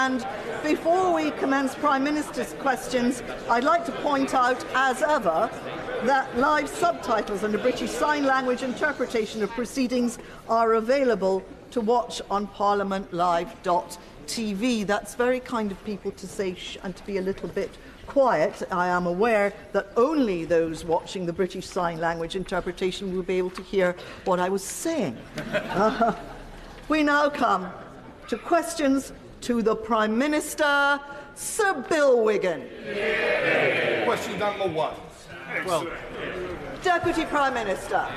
And before we commence Prime Minister's questions, I'd like to point out, as ever, that live subtitles and a British Sign Language interpretation of proceedings are available to watch on parliamentlive.tv. That's very kind of people to say shh and to be a little bit quiet. I am aware that only those watching the British Sign Language interpretation will be able to hear what I was saying. We now come to questions to the Prime Minister, Sir Bill Wiggin. Question number 1. Well, Deputy Prime Minister.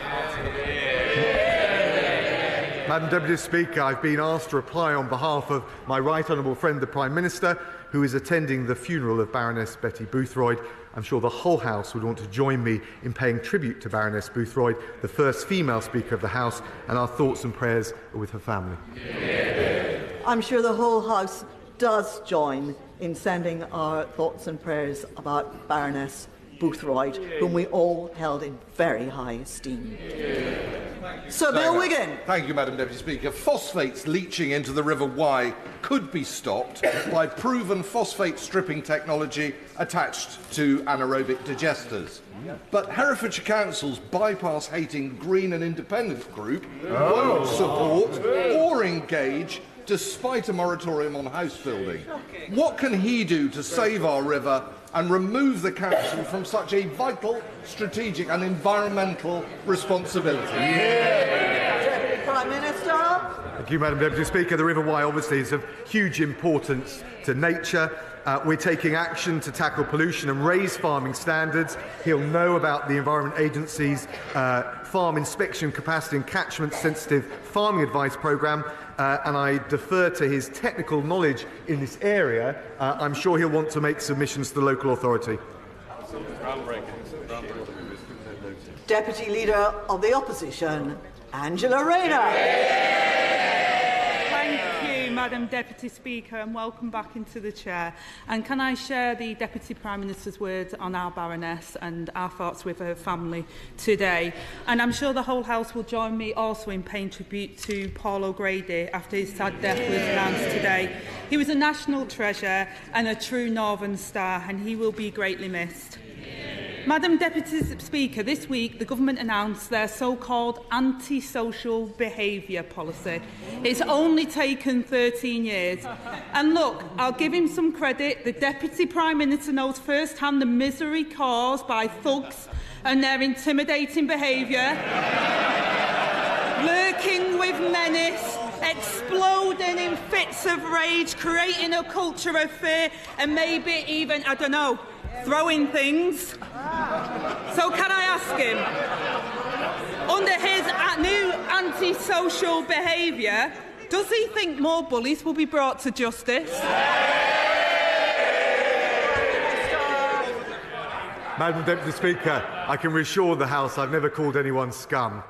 Madam Deputy Speaker, I've been asked to reply on behalf of my right honourable friend, the Prime Minister, who is attending the funeral of Baroness Betty Boothroyd. I'm sure the whole House would want to join me in paying tribute to Baroness Boothroyd, the first female Speaker of the House, and our thoughts and prayers are with her family. I'm sure the whole House does join in sending our thoughts and prayers about Baroness Boothroyd, whom we all held in very high esteem. Sir Bill Wiggin. Thank you, Madam Deputy Speaker. Phosphates leaching into the River Wye could be stopped by proven phosphate stripping technology attached to anaerobic digesters. But Herefordshire Council's bypass-hating Green and Independent group won't support or engage despite a moratorium on house building. What can he do to save our river and remove the Council from such a vital, strategic and environmental responsibility? Deputy Prime Minister. Thank you, Madam Deputy Speaker. The River Wye obviously is of huge importance to nature. We're taking action to tackle pollution and raise farming standards. He'll know about the Environment Agency's farm inspection capacity and catchment-sensitive farming advice programme, and I defer to his technical knowledge in this area. I'm sure he'll want to make submissions to the local authority. Deputy Leader of the Opposition, Angela Rayner. Thank you, Madam Deputy Speaker, and welcome back into the chair. And can I share the Deputy Prime Minister's words on our Baroness and our thoughts with her family today? And I'm sure the whole House will join me also in paying tribute to Paul O'Grady after his sad death was announced today. He was a national treasure and a true Northern star, and he will be greatly missed. Madam Deputy Speaker, this week the government announced their so-called anti-social behaviour policy. It's only taken 13 years. And look, I'll give him some credit. The Deputy Prime Minister knows firsthand the misery caused by thugs and their intimidating behaviour, lurking with menace, exploding in fits of rage, creating a culture of fear, and maybe even, I don't know, throwing things. So can I ask him, under his new anti-social behaviour, does he think more bullies will be brought to justice? Madam Deputy Speaker, I can reassure the House I've never called anyone scum.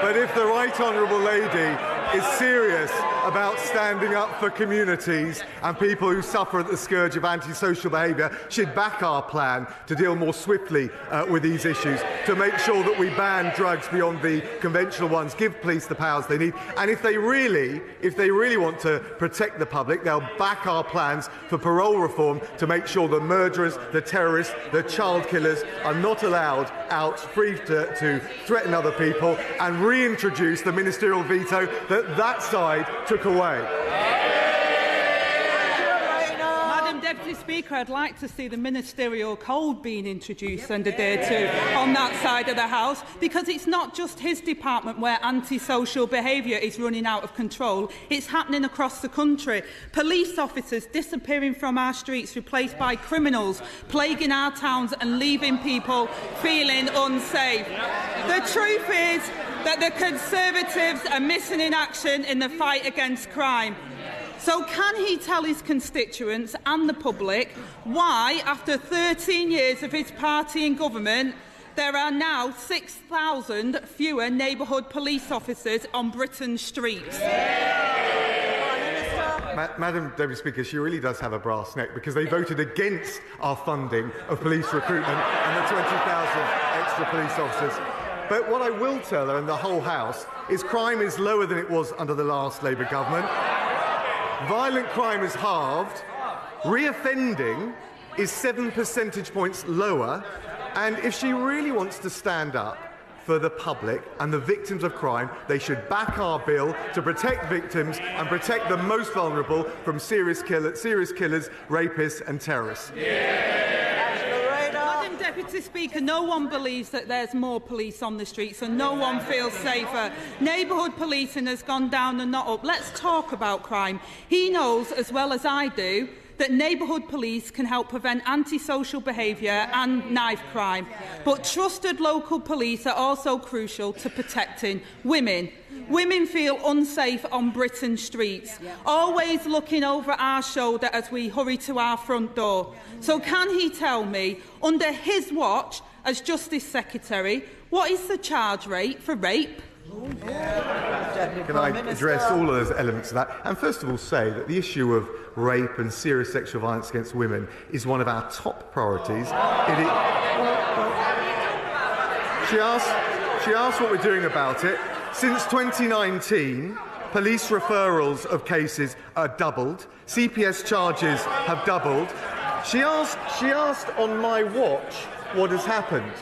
But if the Right Honourable Lady is serious about standing up for communities and people who suffer at the scourge of antisocial behaviour, she'd back our plan to deal more swiftly with these issues, to make sure that we ban drugs beyond the conventional ones, give police the powers they need, and if they really want to protect the public, they'll back our plans for parole reform to make sure the murderers, the terrorists, the child killers are not allowed out free to threaten other people, and reintroduce the ministerial veto that side took away. Madam Deputy Speaker, I'd like to see the ministerial code being introduced and adhered to on that side of the House, because it's not just his department where antisocial behaviour is running out of control. It's happening across the country. Police officers disappearing from our streets, replaced by criminals plaguing our towns and leaving people feeling unsafe. The truth is that the Conservatives are missing in action in the fight against crime. So can he tell his constituents and the public why, after 13 years of his party in government, there are now 6,000 fewer neighbourhood police officers on Britain's streets? Madam Deputy Speaker, she really does have a brass neck, because they voted against our funding of police recruitment and the 20,000 extra police officers. But what I will tell her and the whole House is crime is lower than it was under the last Labour government. Violent crime is halved. Reoffending is 7 percentage points lower. And if she really wants to stand up for the public and the victims of crime, they should back our bill to protect victims and protect the most vulnerable from serious killers, rapists and terrorists. Madam Deputy Speaker, no one believes that there's more police on the streets and no one feels safer. Neighbourhood policing has gone down and not up. Let's talk about crime. He knows, as well as I do, that neighbourhood police can help prevent antisocial behaviour and knife crime. But trusted local police are also crucial to protecting women. Women feel unsafe on Britain's streets, always looking over our shoulder as we hurry to our front door. So can he tell me, under his watch as Justice Secretary, what is the charge rate for rape? Can I address all of those elements of that? And first of all say that the issue of rape and serious sexual violence against women is one of our top priorities. She asked what we're doing about it. Since 2019, police referrals of cases are doubled. CPS charges have doubled. She asked on my watch what has happened.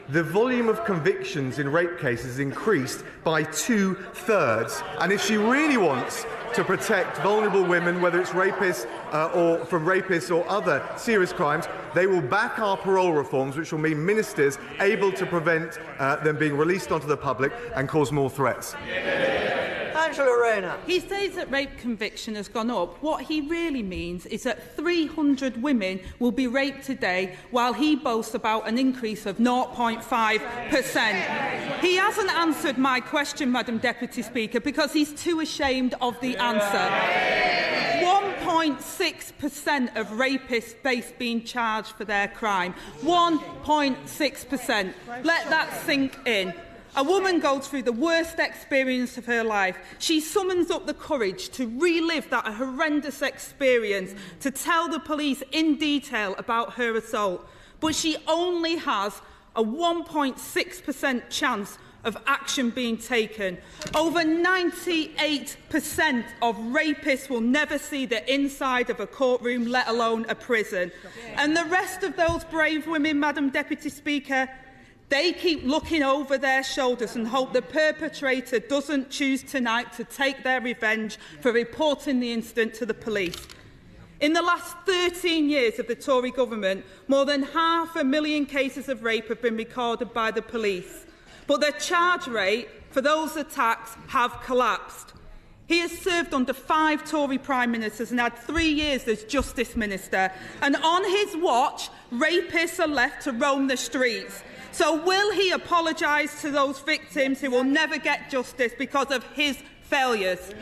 The volume of convictions in rape cases increased by 2/3. And if she really wants to protect vulnerable women, whether it's rapists or from rapists or other serious crimes, they will back our parole reforms, which will mean ministers able to prevent them being released onto the public and cause more threats. He says that rape conviction has gone up. What he really means is that 300 women will be raped today, while he boasts about an increase of 0.5%. He hasn't answered my question, Madam Deputy Speaker, because he's too ashamed of the answer. 1.6% of rapists face being charged for their crime. 1.6%. Let that sink in. A woman goes through the worst experience of her life. She summons up the courage to relive that horrendous experience, to tell the police in detail about her assault. But she only has a 1.6% chance of action being taken. Over 98% of rapists will never see the inside of a courtroom, let alone a prison. And the rest of those brave women, Madam Deputy Speaker, they keep looking over their shoulders and hope the perpetrator doesn't choose tonight to take their revenge for reporting the incident to the police. In the last 13 years of the Tory government, more than 500,000 cases of rape have been recorded by the police. But the charge rate for those attacks have collapsed. He has served under 5 Tory Prime Ministers and had 3 years as Justice Minister. And on his watch, rapists are left to roam the streets. So will he apologise to those victims who will never get justice because of his failures?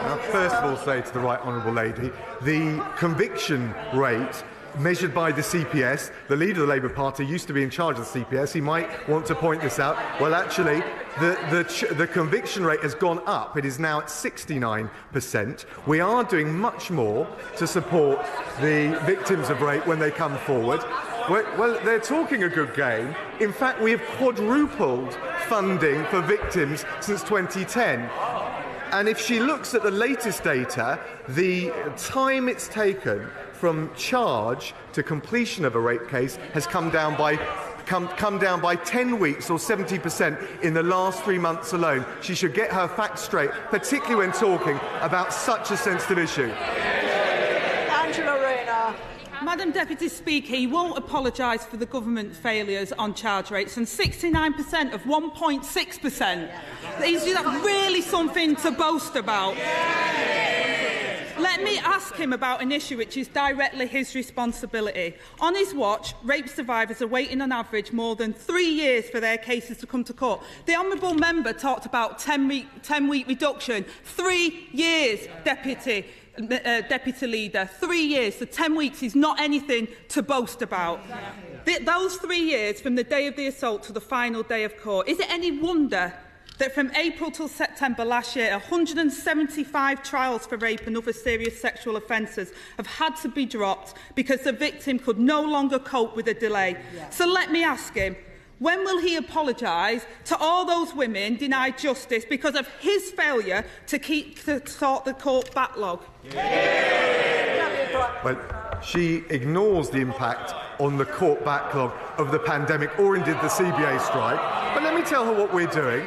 I'll first of all say to the Right Honourable Lady, the conviction rate measured by the CPS, the leader of the Labour Party used to be in charge of the CPS, he might want to point this out. Well, actually, the conviction rate has gone up. It is now at 69%. We are doing much more to support the victims of rape when they come forward. Well, they're talking a good game. In fact, we have quadrupled funding for victims since 2010. And if she looks at the latest data, the time it's taken from charge to completion of a rape case has come down by 10 weeks or 70% in the last 3 months alone. She should get her facts straight, particularly when talking about such a sensitive issue. Madam Deputy Speaker, he won't apologise for the government failures on charge rates, and 69% of 1.6%. Is that really something to boast about? Let me ask him about an issue which is directly his responsibility. On his watch, rape survivors are waiting on average more than 3 years for their cases to come to court. The Honourable Member talked about 10-week reduction. 3 years, Deputy Leader. 3 years. So 10 weeks is not anything to boast about. Those 3 years from the day of the assault to the final day of court. Is it any wonder that from April till September last year, 175 trials for rape and other serious sexual offences have had to be dropped because the victim could no longer cope with the delay. So let me ask him, when will he apologise to all those women denied justice because of his failure to sort the court backlog? Well, she ignores the impact on the court backlog of the pandemic or indeed the CBA strike. But let me tell her what we're doing.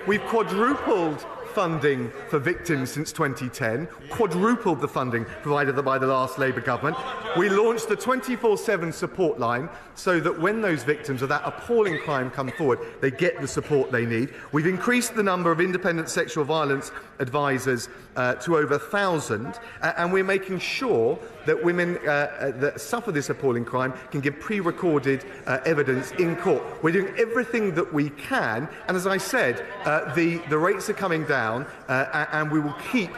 We've quadrupled funding for victims since 2010, quadrupled the funding provided by the last Labour government. We launched the 24/7 support line so that when those victims of that appalling crime come forward, they get the support they need. We've increased the number of independent sexual violence advisors to over 1,000, and we're making sure that women that suffer this appalling crime can give pre-recorded evidence in court. We're doing everything that we can, and as I said, the rates are coming down, and we will keep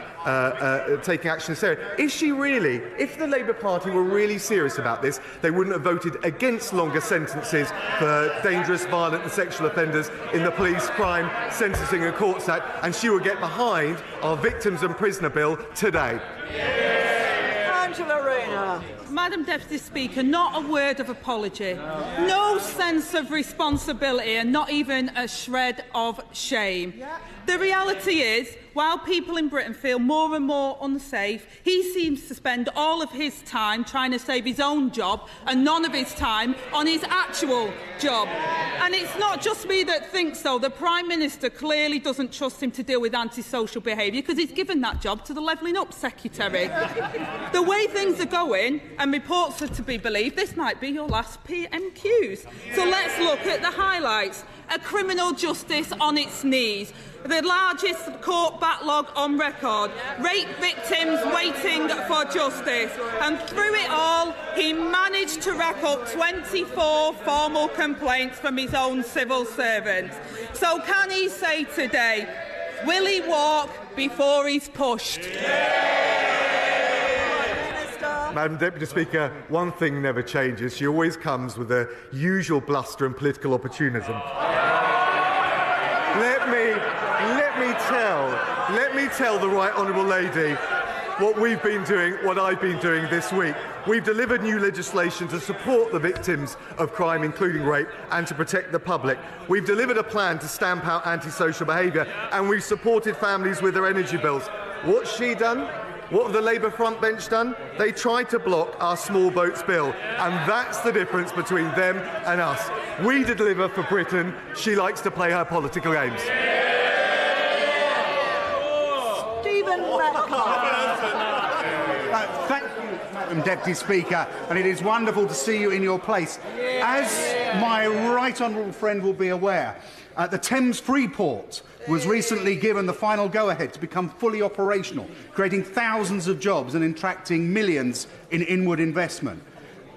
taking action in this area. Is she really? If the Labour Party were really serious about this, they wouldn't have voted against longer sentences for dangerous, violent and sexual offenders in the Police Crime Sentencing and Courts Act, and she would get behind our Victims and Prisoner Bill today. Madam Deputy Speaker, not a word of apology, no sense of responsibility and not even a shred of shame. The reality is, while people in Britain feel more and more unsafe, he seems to spend all of his time trying to save his own job and none of his time on his actual job. And it's not just me that thinks so. The Prime Minister clearly doesn't trust him to deal with antisocial behaviour because he's given that job to the Levelling Up Secretary. The way things are going, and reports are to be believed, this might be your last PMQs. So let's look at the highlights. A criminal justice on its knees, the largest court backlog on record, rape victims waiting for justice, and through it all he managed to rack up 24 formal complaints from his own civil servants. So can he say today, will he walk before he's pushed? Madam Deputy Speaker, one thing never changes. She always comes with the usual bluster and political opportunism. Let me tell the Right Honourable Lady what we've been doing, what I've been doing this week. We've delivered new legislation to support the victims of crime, including rape, and to protect the public. We've delivered a plan to stamp out antisocial behaviour, and we've supported families with their energy bills. What's she done? What have the Labour front bench done? They tried to block our small boats bill, and that's the difference between them and us. We deliver for Britain. She likes to play her political games. Thank you, Madam Deputy Speaker, and it is wonderful to see you in your place. As my right honourable friend will be aware, the Thames Freeport was recently given the final go-ahead to become fully operational, creating thousands of jobs and attracting millions in inward investment.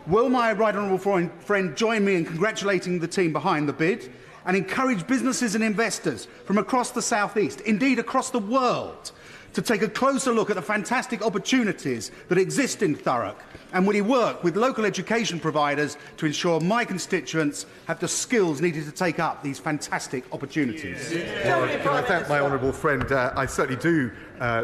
Will my right honourable friend join me in congratulating the team behind the bid and encourage businesses and investors from across the South East, indeed across the world, to take a closer look at the fantastic opportunities that exist in Thurrock? And will he work with local education providers to ensure my constituents have the skills needed to take up these fantastic opportunities? Well, can I thank my honourable friend? I certainly do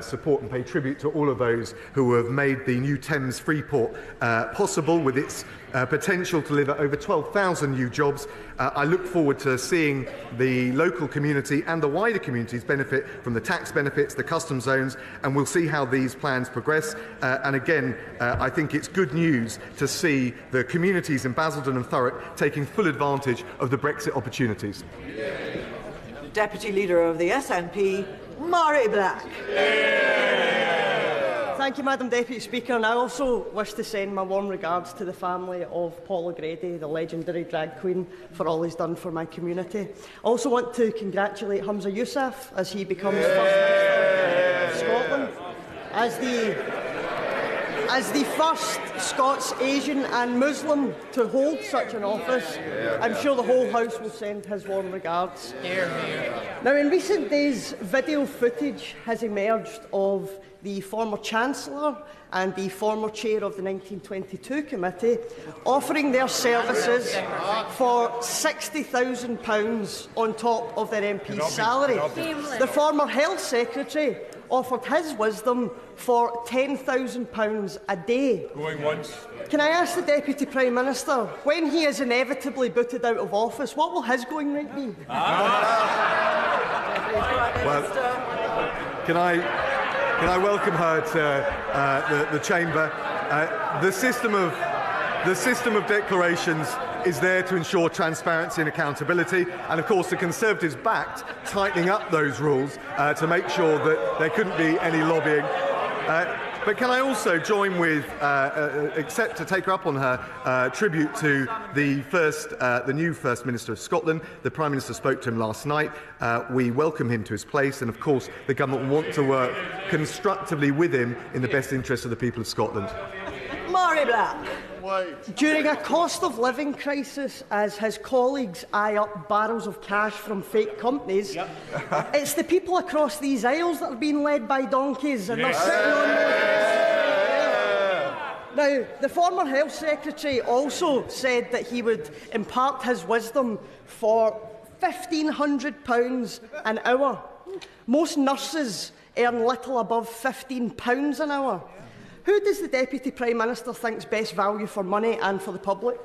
support and pay tribute to all of those who have made the new Thames Freeport possible, with its potential to deliver over 12,000 new jobs. I look forward to seeing the local community and the wider communities benefit from the tax benefits, the customs zones, and we'll see how these plans progress. And again, I think it's good news to see the communities in Basildon and Thurrock taking full advantage of the Brexit opportunities. Deputy Leader of the SNP, Murray Black. Thank you, Madam Deputy Speaker, and I also wish to send my warm regards to the family of Paul O'Grady, the legendary drag queen, for all he's done for my community. I also want to congratulate Humza Yousaf as he becomes First Minister of Scotland. As the first Scots, Asian and Muslim to hold such an office, I'm sure the whole House will send his warm regards. Now, in recent days, video footage has emerged of the former Chancellor and the former chair of the 1922 committee offering their services for £60,000 on top of their MP's salary. The former Health Secretary offered his wisdom for £10,000 a day. Going once. Can I ask the Deputy Prime Minister, when he is inevitably booted out of office, what will his going rate be? Well, can I welcome her to the chamber? The system of declarations is there to ensure transparency and accountability, and of course the Conservatives backed tightening up those rules to make sure that there couldn't be any lobbying. But can I also join with, except to take her up on her tribute to the new First Minister of Scotland. The Prime Minister spoke to him last night. We welcome him to his place, and of course the government want to work constructively with him in the best interest of the people of Scotland. Murray Black. During a cost of living crisis, as his colleagues eye up barrels of cash from fake companies, it's the people across these aisles that are being led by donkeys, and they're sitting on those. Now, the former Health Secretary also said that he would impart his wisdom for £1,500 an hour. Most nurses earn little above £15 an hour. Who does the Deputy Prime Minister think's best value for money and for the public?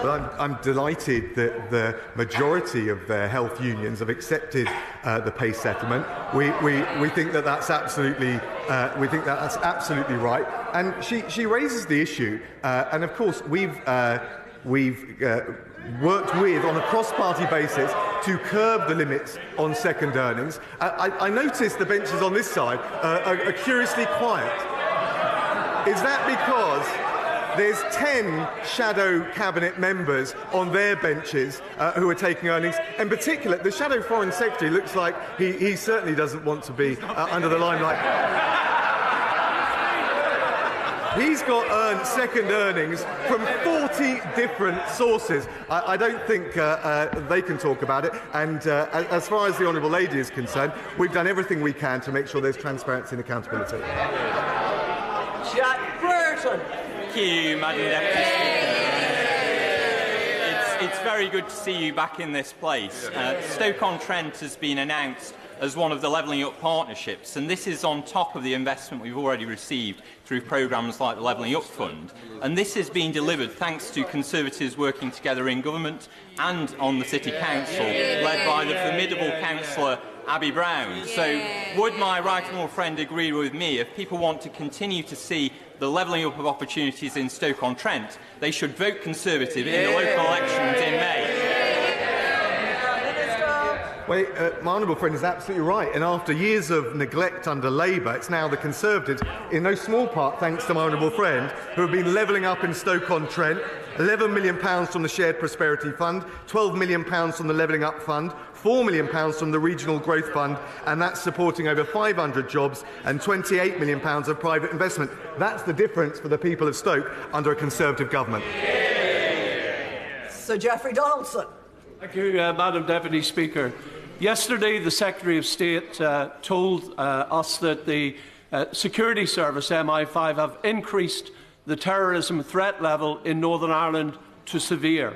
Well, I'm delighted that the majority of the health unions have accepted the pay settlement. We think that that's absolutely right. And she raises the issue, and of course we've worked with on a cross-party basis to curb the limits on second earnings. I noticed the benches on this side are curiously quiet. Is that because there's 10 shadow cabinet members on their benches who are taking earnings? In particular, the shadow foreign secretary looks like he certainly doesn't want to be under the limelight. He's got earned second earnings from 40 different sources. I don't think they can talk about it. And as far as the Honourable Lady is concerned, we've done everything we can to make sure there's transparency and accountability. Jack Burton. Thank you, Madam Deputy Speaker. It's very good to see you back in this place. Stoke-on-Trent has been announced as one of the Levelling Up partnerships, and this is on top of the investment we've already received through programmes like the Levelling Up Fund. And this has been delivered thanks to Conservatives working together in government and on the City Council, led by the formidable councillor Abby Brown. So would my right honourable friend agree with me, if people want to continue to see the levelling up of opportunities in Stoke-on-Trent, they should vote Conservative in the local elections in May? Well, my honourable friend is absolutely right, and after years of neglect under Labour, it's now the Conservatives, in no small part thanks to my honourable friend, who have been levelling up in Stoke-on-Trent, £11 million from the Shared Prosperity Fund, £12 million from the Levelling Up Fund, £4 million from the Regional Growth Fund, and that's supporting over 500 jobs and £28 million of private investment. That's the difference for the people of Stoke under a Conservative government. Sir Geoffrey Donaldson. Thank you, Madam Deputy Speaker. Yesterday, the Secretary of State told us that the Security Service, MI5, have increased the terrorism threat level in Northern Ireland to severe.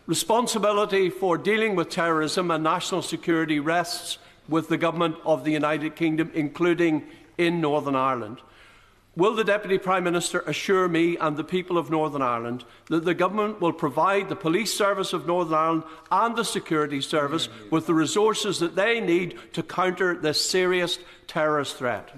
Responsibility for dealing with terrorism and national security rests with the Government of the United Kingdom, including in Northern Ireland. Will the Deputy Prime Minister assure me and the people of Northern Ireland that the Government will provide the Police Service of Northern Ireland and the Security Service with the resources that they need to counter this serious terrorist threat?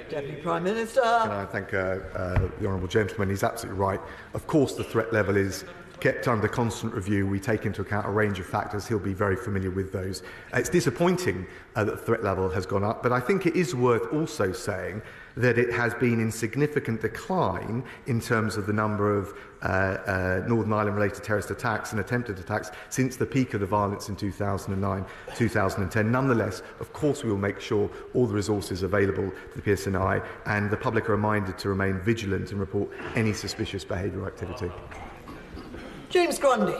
Deputy Prime Minister. Can I thank the honourable gentleman? He's absolutely right. Of course the threat level is kept under constant review. We take into account a range of factors. He'll be very familiar with those. It's disappointing that the threat level has gone up, but I think it is worth also saying that it has been in significant decline in terms of the number of Northern Ireland-related terrorist attacks and attempted attacks since the peak of the violence in 2009-2010. Nonetheless, of course, we will make sure all the resources available to the PSNI and the public are reminded to remain vigilant and report any suspicious behaviour or activity. James Grundy.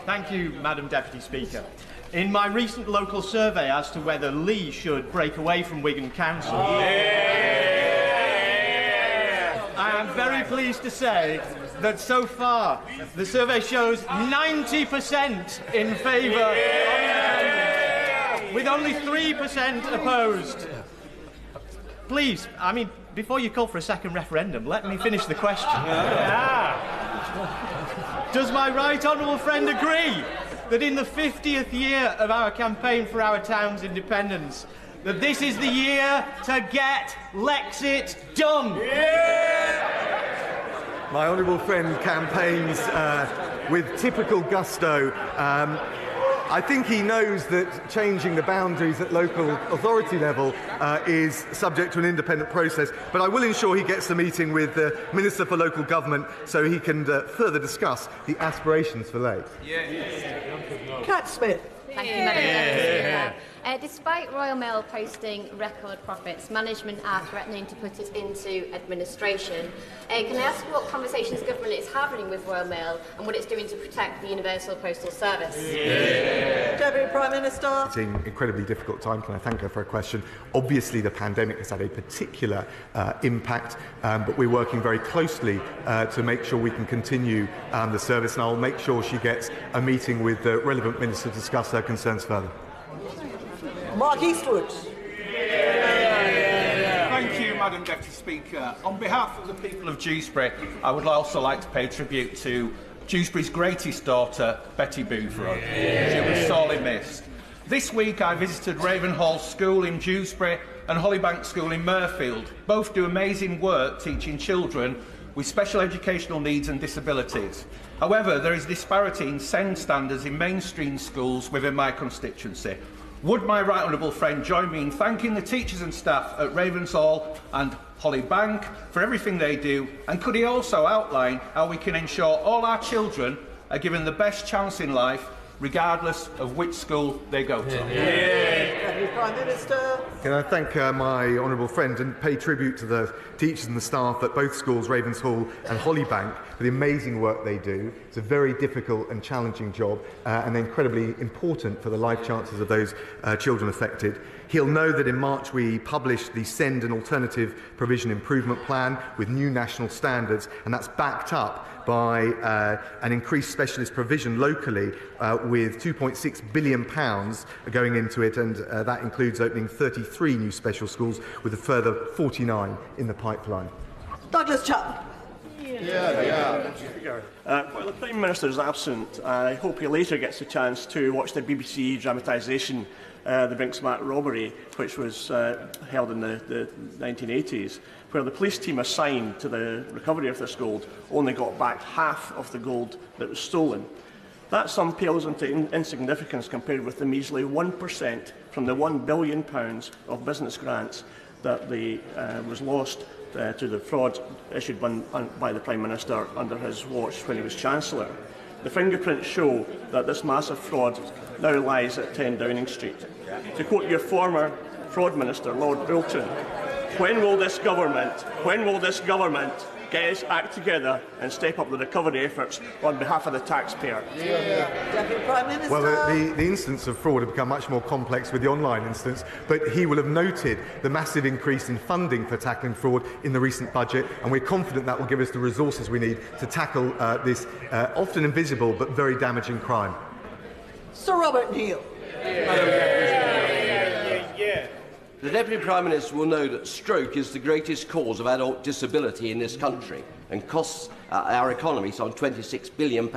Thank you, Madam Deputy Speaker. In my recent local survey as to whether Lee should break away from Wigan Council, I am very pleased to say that so far the survey shows 90% in favour of independence, with only 3% opposed. Please, before you call for a second referendum, let me finish the question. Does my right honourable friend agree that in the 50th year of our campaign for our town's independence, that this is the year to get Lexit done? My honourable friend campaigns with typical gusto. I think he knows that changing the boundaries at local authority level is subject to an independent process, but I will ensure he gets a meeting with the Minister for Local Government so he can further discuss the aspirations for Lake. Cat Smith. Thank you, Madam Deputy. Despite Royal Mail posting record profits, management are threatening to put it into administration. Can I ask what conversations government is having with Royal Mail and what it's doing to protect the Universal Postal Service? Deputy Prime Minister. It's an incredibly difficult time. Can I thank her for a question? Obviously, the pandemic has had a particular impact, but we're working very closely to make sure we can continue the service, and I'll make sure she gets a meeting with the relevant minister to discuss her concerns further. Mark Eastwood. Thank you, Madam Deputy Speaker. On behalf of the people of Dewsbury, I would also like to pay tribute to Dewsbury's greatest daughter, Betty Boothroyd. She was sorely missed. This week I visited Ravenhall School in Dewsbury and Hollybank School in Mirfield. Both do amazing work teaching children with special educational needs and disabilities. However, there is disparity in SEND standards in mainstream schools within my constituency. Would my right honourable friend join me in thanking the teachers and staff at Ravensall and Hollybank for everything they do, and could he also outline how we can ensure all our children are given the best chance in life regardless of which school they go to? Deputy Prime Minister. Can I thank my honourable friend and pay tribute to the teachers and the staff at both schools, Ravensall and Hollybank, for the amazing work they do. It's a very difficult and challenging job and incredibly important for the life chances of those children affected. He'll know that in March we published the SEND and Alternative Provision Improvement Plan with new national standards, and that's backed up by an increased specialist provision locally with £2.6 billion going into it, and that includes opening 33 new special schools with a further 49 in the pipeline. Douglas Chubb. While the Prime Minister is absent, I hope he later gets a chance to watch the BBC dramatisation the Brinksmat robbery, which was held in the 1980s, where the police team assigned to the recovery of this gold only got back half of the gold that was stolen. That sum pales into insignificance compared with the measly 1% from the £1 billion of business grants that was lost to the fraud issued by the Prime Minister under his watch when he was Chancellor. The fingerprints show that this massive fraud now lies at 10 Downing Street. To quote your former fraud minister, Lord Bolton, when will this government get its act together and step up the recovery efforts on behalf of the taxpayer? Deputy Prime Minister. Well, the instance of fraud have become much more complex with the online instance, but he will have noted the massive increase in funding for tackling fraud in the recent budget, and we're confident that will give us the resources we need to tackle this often invisible but very damaging crime. Sir Robert Neal. The Deputy Prime Minister will know that stroke is the greatest cause of adult disability in this country and costs our economy some £26 billion,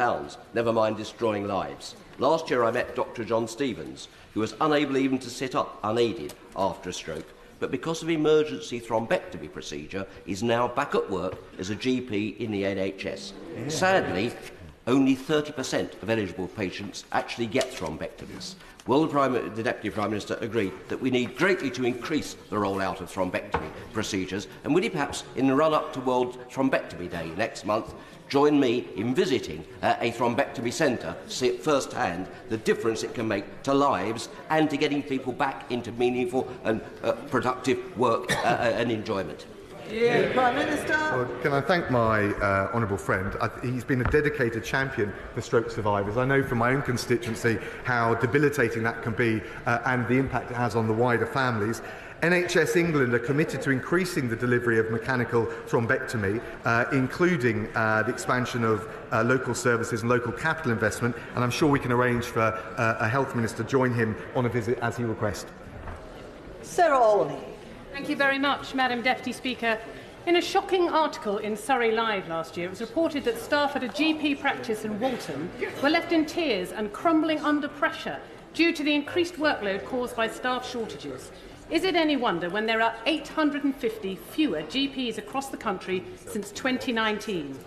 never mind destroying lives. Last year I met Dr John Stevens, who was unable even to sit up unaided after a stroke, but because of emergency thrombectomy procedure is now back at work as a GP in the NHS. Sadly, only 30% of eligible patients actually get thrombectomies. Will the Deputy Prime Minister agree that we need greatly to increase the rollout of thrombectomy procedures, and would he perhaps, in the run-up to World Thrombectomy Day next month, join me in visiting a thrombectomy centre to see at first hand the difference it can make to lives and to getting people back into meaningful and productive work and enjoyment? Prime Minister. Well, can I thank my honourable friend? He's been a dedicated champion for stroke survivors. I know from my own constituency how debilitating that can be and the impact it has on the wider families. NHS England are committed to increasing the delivery of mechanical thrombectomy, including the expansion of local services and local capital investment, and I'm sure we can arrange for a health minister to join him on a visit as he requests. Sarah Olney. Thank you very much, Madam Deputy Speaker. In a shocking article in Surrey Live last year, it was reported that staff at a GP practice in Walton were left in tears and crumbling under pressure due to the increased workload caused by staff shortages. Is it any wonder when there are 850 fewer GPs across the country since 2019?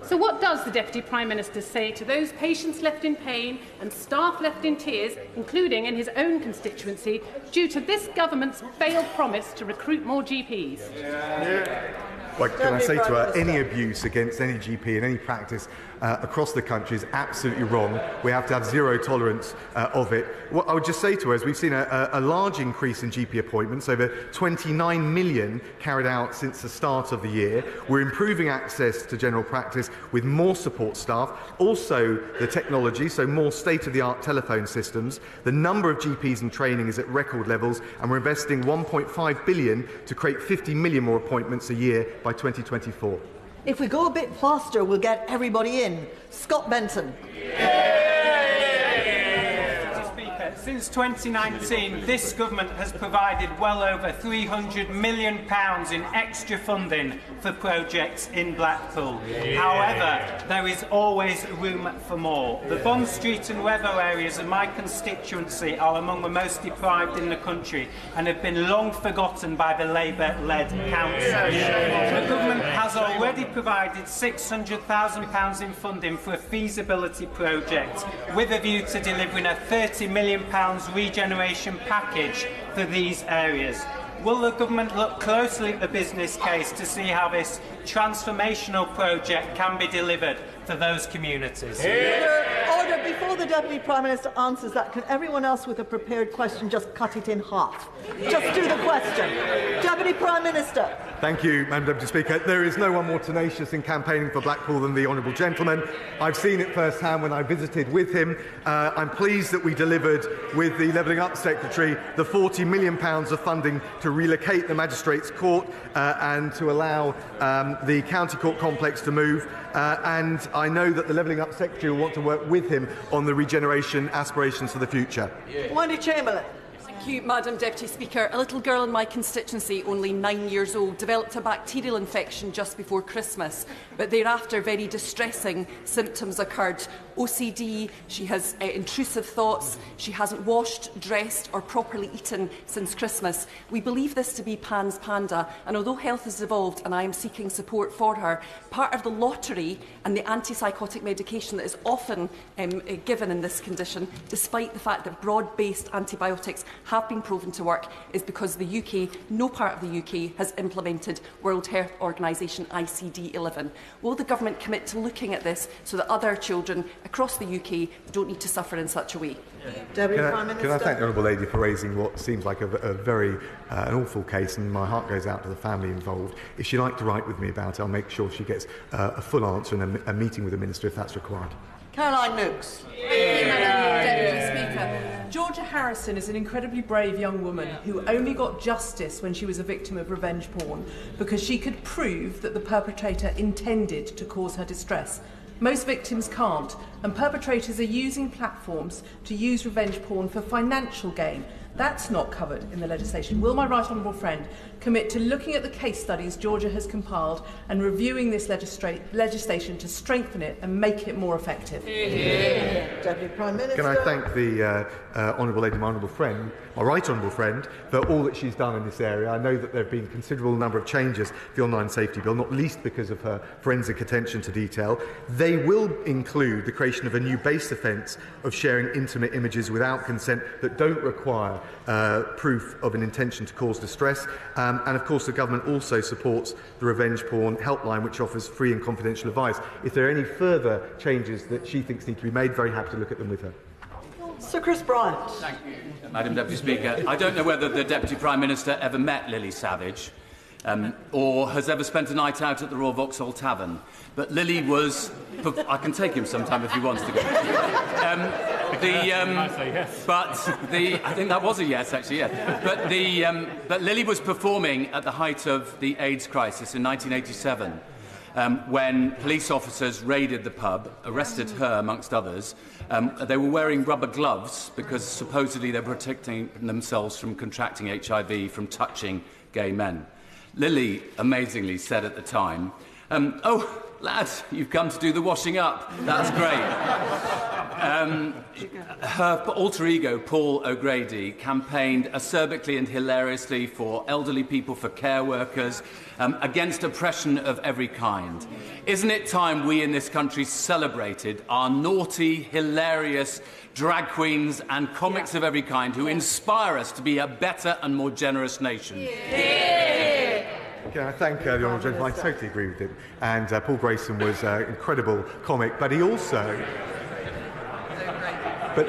So what does the Deputy Prime Minister say to those patients left in pain and staff left in tears, including in his own constituency, due to this government's failed promise to recruit more GPs? Well, can I say to her, any abuse against any GP in any practice across the country is absolutely wrong. We have to have zero tolerance of it. What I would just say to her is we've seen a large increase in GP appointments, over 29 million carried out since the start of the year. We're improving access to general practice with more support staff, also the technology, so more state-of-the-art telephone systems. The number of GPs in training is at record levels, and we're investing £1.5 billion to create 50 million more appointments a year by 2024. If we go a bit faster, we'll get everybody in. Scott Benton. Since 2019, this government has provided well over £300 million in extra funding for projects in Blackpool. However, there is always room for more. The Bond Street and Weather areas of my constituency are among the most deprived in the country and have been long forgotten by the Labour-led council. The government has already provided £600,000 in funding for a feasibility project with a view to delivering a £30 million regeneration package for these areas. Will the government look closely at the business case to see how this transformational project can be delivered for those communities? Order, before the Deputy Prime Minister answers that, can everyone else with a prepared question just cut it in half? Just do the question. Deputy Prime Minister. Thank you, Madam Deputy Speaker. There is no one more tenacious in campaigning for Blackpool than the honourable gentleman. I've seen it firsthand when I visited with him. I'm pleased that we delivered with the Levelling Up Secretary the £40 million of funding to relocate the Magistrates' Court and to allow the County Court complex to move. And I know that the Levelling Up Secretary will want to work with him on the regeneration aspirations for the future. Wendy Chamberlain. Thank you, Madam Deputy Speaker. A little girl in my constituency, only 9 years old, developed a bacterial infection just before Christmas, but thereafter very distressing symptoms occurred. OCD, she has intrusive thoughts, she hasn't washed, dressed or properly eaten since Christmas. We believe this to be Pan's Panda, and although health has evolved and I am seeking support for her, part of the lottery and the antipsychotic medication that is often given in this condition, despite the fact that broad-based antibiotics have been proven to work, is because the UK, no part of the UK, has implemented World Health Organisation ICD-11. Will the government commit to looking at this so that other children across the UK don't need to suffer in such a way? Deputy Prime Minister. Can I thank the Honourable Lady for raising what seems like a very an awful case, and my heart goes out to the family involved. If she'd like to write with me about it, I'll make sure she gets a full answer and a meeting with the Minister if that's required. Caroline Nooks. Thank you, Madam Deputy Speaker. Georgia Harrison is an incredibly brave young woman who only got justice when she was a victim of revenge porn because she could prove that the perpetrator intended to cause her distress. Most victims can't, and perpetrators are using platforms to use revenge porn for financial gain. That's not covered in the legislation. Will my right honourable friend commit to looking at the case studies Georgia has compiled and reviewing this legislation to strengthen it and make it more effective? Deputy Prime Minister. Can I thank the Honourable Lady, my honourable friend, my right honourable friend, for all that she's done in this area. I know that there have been a considerable number of changes to the Online Safety Bill, not least because of her forensic attention to detail. They will include the creation of a new base offence of sharing intimate images without consent that don't require proof of an intention to cause distress. And of course the government also supports the Revenge Porn Helpline, which offers free and confidential advice. If there are any further changes that she thinks need to be made, very happy to look at them with her. Sir Chris Bryant. Thank you, Madam Deputy Speaker. I don't know whether the Deputy Prime Minister ever met Lily Savage. or has ever spent a night out at the Royal Vauxhall Tavern. But Lily was... I can take him sometime if he wants to go. I think that was a yes, actually, yes. But Lily was performing at the height of the AIDS crisis in 1987. When police officers raided the pub, arrested her amongst others. They were wearing rubber gloves because supposedly they were protecting themselves from contracting HIV from touching gay men. Lily amazingly said at the time, "Oh, lad, you've come to do the washing up. That's great." Her alter ego, Paul O'Grady, campaigned acerbically and hilariously for elderly people, for care workers, against oppression of every kind. Isn't it time we in this country celebrated our naughty, hilarious drag queens and comics of every kind who inspire us to be a better and more generous nation? Can I thank the honourable gentleman? I totally agree with him. And Paul Grayson was an incredible comic, but he also... But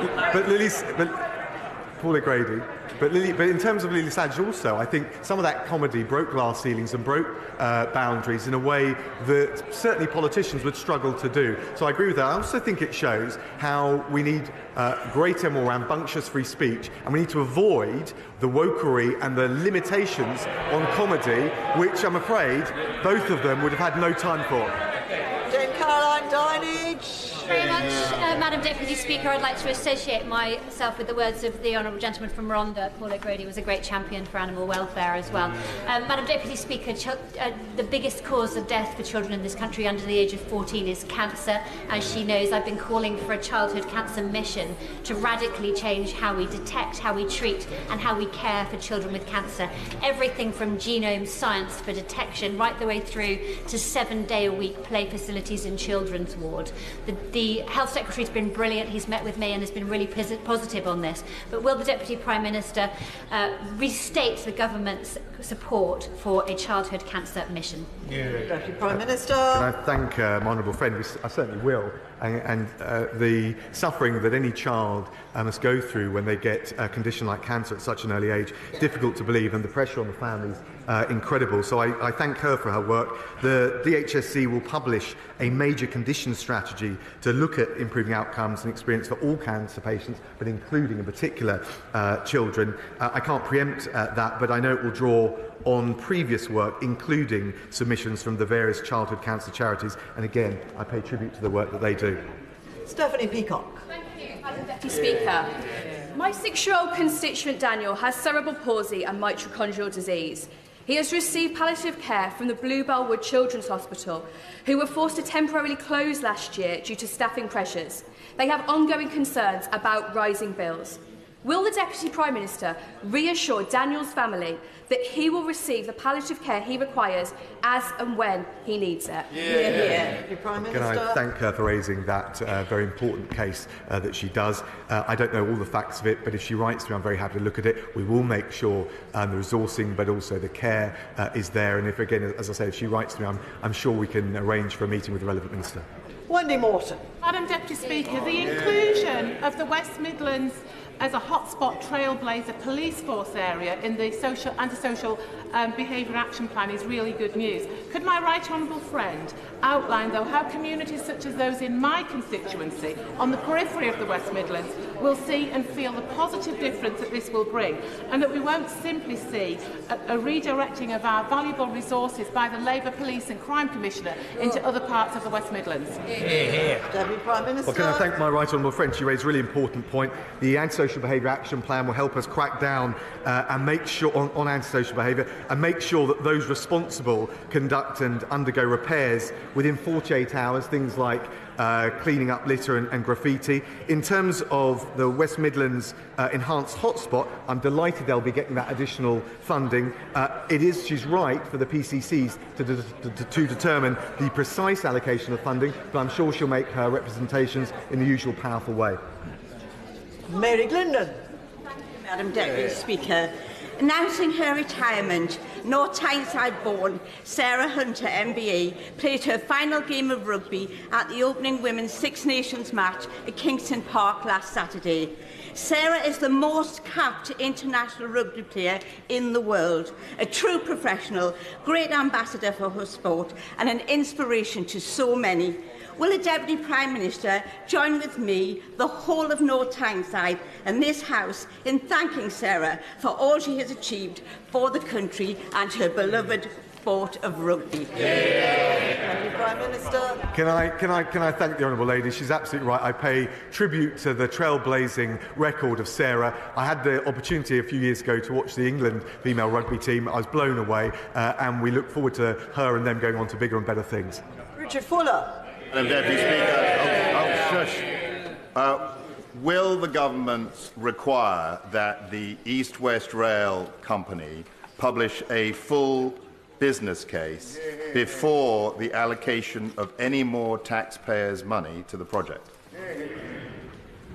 Paul O'Grady. But in terms of Lily Savage also, I think some of that comedy broke glass ceilings and broke boundaries in a way that certainly politicians would struggle to do. So I agree with that. I also think it shows how we need greater, more rambunctious free speech, and we need to avoid the wokery and the limitations on comedy, which I'm afraid both of them would have had no time for. Dame Caroline Dinage. Very much, Madam Deputy Speaker. I'd like to associate myself with the words of the honourable gentleman from Rhondda. Paul O'Grady was a great champion for animal welfare as well. Madam Deputy Speaker, the biggest cause of death for children in this country under the age of 14 is cancer. As she knows, I've been calling for a childhood cancer mission to radically change how we detect, how we treat and how we care for children with cancer. Everything from genome science for detection right the way through to 7-day-a-week play facilities in children's ward. The Health Secretary's been brilliant. He's met with me and has been really positive on this. But will the Deputy Prime Minister restate the government's support for a childhood cancer mission? Deputy Prime Minister. Can I thank my honourable friend? I certainly will. And the suffering that any child must go through when they get a condition like cancer at such an early age, difficult to believe, and the pressure on the families, incredible. So I thank her for her work. The DHSC will publish a major condition strategy to look at improving outcomes and experience for all cancer patients, but including in particular children. I can't preempt that, but I know it will draw on previous work, including submissions from the various childhood cancer charities. And again, I pay tribute to the work that they do. Stephanie Peacock. Thank you, Madam Deputy Speaker. My 6-year-old constituent Daniel has cerebral palsy and mitochondrial disease. He has received palliative care from the Bluebell Wood Children's Hospital, who were forced to temporarily close last year due to staffing pressures. They have ongoing concerns about rising bills. Will the Deputy Prime Minister reassure Daniel's family that he will receive the palliative care he requires as and when he needs it? Prime Minister. Can I thank her for raising that very important case that she does? I don't know all the facts of it, but if she writes to me, I'm very happy to look at it. We will make sure the resourcing, but also the care is there. And if, again, as I say, if she writes to me, I'm sure we can arrange for a meeting with the relevant minister. Wendy Morton. Madam Deputy Speaker, the inclusion of the West Midlands as a hotspot trailblazer police force area in the antisocial behaviour action plan is really good news. Could my right honourable friend outline, though, how communities such as those in my constituency on the periphery of the West Midlands will see and feel the positive difference that this will bring, and that we won't simply see a redirecting of our valuable resources by the Labour Police and Crime Commissioner into other parts of the West Midlands? Deputy Prime Minister. Well, can I thank my right honourable friend? She raised a really important point. The antisocial behaviour action plan will help us crack down and make sure on antisocial behaviour and make sure that those responsible conduct and undergo repairs within 48 hours, things like cleaning up litter and graffiti. In terms of the West Midlands enhanced hotspot, I'm delighted they'll be getting that additional funding. She's right for the PCCs to determine the precise allocation of funding, but I'm sure she'll make her representations in the usual powerful way. Mary Glindon. Madam Deputy Speaker, Announcing her retirement, North Tyneside-born Sarah Hunter MBE played her final game of rugby at the opening Women's Six Nations match at Kingston Park last Saturday. Sarah is the most capped international rugby player in the world, a true professional, great ambassador for her sport and an inspiration to so many. Will the Deputy Prime Minister join with me, the whole of North Tyneside and this House in thanking Sarah for all she has achieved for the country and her beloved sport of rugby? Thank you, Prime Minister. Can I thank the Honourable Lady? She's absolutely right. I pay tribute to the trailblazing record of Sarah. I had the opportunity a few years ago to watch the England female rugby team. I was blown away, and we look forward to her and them going on to bigger and better things. Richard Fuller. Madam Deputy Speaker, will the government require that the East West Rail Company publish a full business case before the allocation of any more taxpayers' money to the project?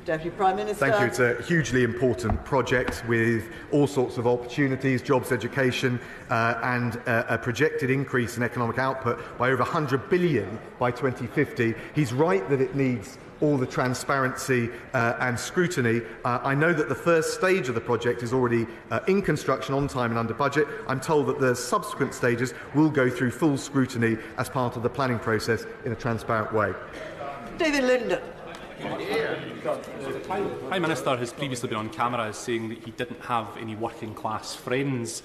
Deputy Prime Minister. Thank you. It's a hugely important project with all sorts of opportunities, jobs, education, and a projected increase in economic output by over 100 billion by 2050. He's right that it needs all the transparency and scrutiny. I know that the first stage of the project is already in construction, on time and under budget. I'm told that the subsequent stages will go through full scrutiny as part of the planning process in a transparent way. David Linden. The Prime Minister has previously been on camera as saying that he didn't have any working class friends.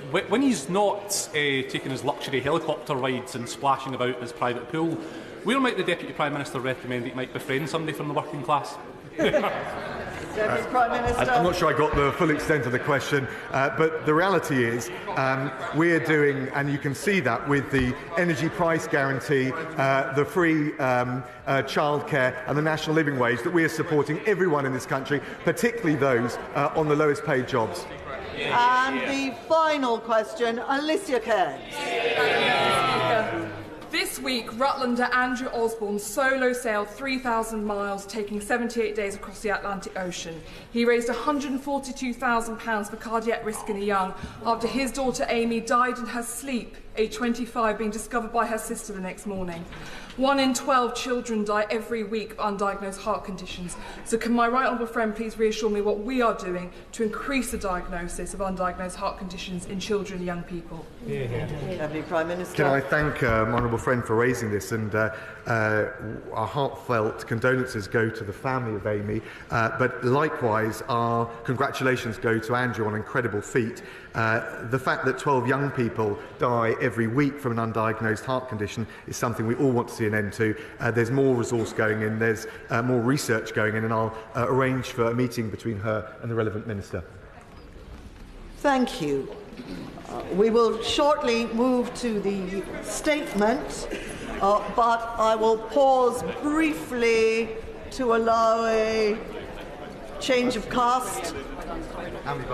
When he's not taking his luxury helicopter rides and splashing about his private pool, where might the Deputy Prime Minister recommend that he might befriend somebody from the working class? Deputy Prime Minister. I'm not sure I got the full extent of the question, but the reality is we're doing, and you can see that with the energy price guarantee, the free childcare and the national living wage, that we are supporting everyone in this country, particularly those on the lowest paid jobs. And the final question, Alicia Cairns. This week, Rutlander Andrew Osborne solo sailed 3,000 miles, taking 78 days across the Atlantic Ocean. He raised £142,000 for cardiac risk in the young after his daughter Amy died in her sleep, aged 25, being discovered by her sister the next morning. 1 in 12 children die every week of undiagnosed heart conditions. So can my right honourable friend please reassure me what we are doing to increase the diagnosis of undiagnosed heart conditions in children and young people? Deputy Prime Minister. Can I thank my honourable friend for raising this, and our heartfelt condolences go to the family of Amy, but likewise our congratulations go to Andrew on an incredible feat. The fact that 12 young people die every week from an undiagnosed heart condition is something we all want to see an end to. There's more resource going in, there's more research going in, and I'll arrange for a meeting between her and the relevant minister. Thank you. We will shortly move to the statement, but I will pause briefly to allow a change of cast. How many